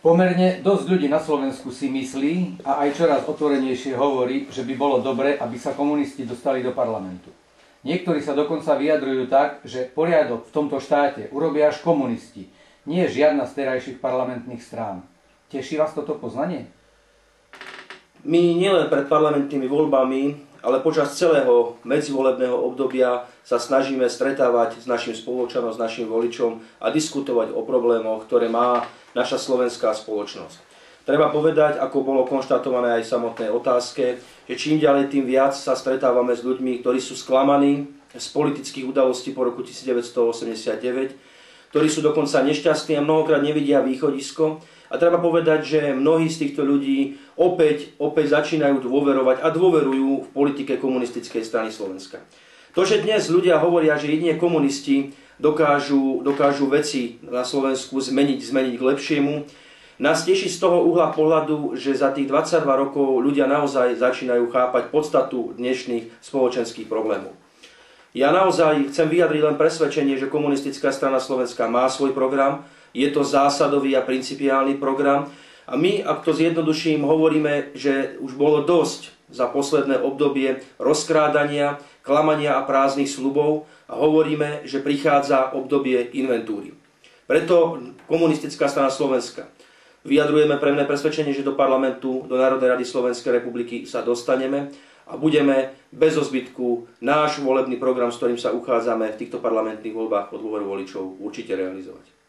Pomerne dosť ľudí na Slovensku si myslí a aj čoraz otvorenejšie hovorí, že by bolo dobre, aby sa komunisti dostali do parlamentu. Niektorí sa dokonca vyjadrujú tak, že poriadok v tomto štáte urobia až komunisti, nie žiadna z terajších parlamentných strán. Teší vás toto poznanie? My nielen pred parlamentnými voľbami, ale počas celého medzivolebného obdobia sa snažíme stretávať s našim spoločanom, s našim voličom a diskutovať o problémoch, ktoré má naša slovenská spoločnosť. Treba povedať, ako bolo konštatované aj v samotnej otázke, že čím ďalej, tým viac sa stretávame s ľuďmi, ktorí sú sklamaní z politických udalostí po roku 1989, ktorí sú dokonca nešťastní a mnohokrát nevidia východisko. A treba povedať, že mnohí z týchto ľudí opäť začínajú dôverovať a dôverujú v politike komunistickej strany Slovenska. To, že dnes ľudia hovoria, že jedine komunisti dokážu veci na Slovensku zmeniť k lepšiemu, nás teší z toho uhla pohľadu, že za tých 22 rokov ľudia naozaj začínajú chápať podstatu dnešných spoločenských problémov. Ja naozaj chcem vyjadriť len presvedčenie, že komunistická strana Slovenska má svoj program, je to zásadový a principiálny program a my, ak to zjednoduším, hovoríme, že už bolo dosť za posledné obdobie rozkrádania, klamania a prázdnych sľubov a hovoríme, že prichádza obdobie inventúry. Preto komunistická strana Slovenska vyjadrujeme pevné presvedčenie, že do parlamentu, do Národnej rady Slovenskej republiky sa dostaneme a budeme bez zbytku náš volebný program, s ktorým sa uchádzame v týchto parlamentných voľbách o dôveru voličov, určite realizovať.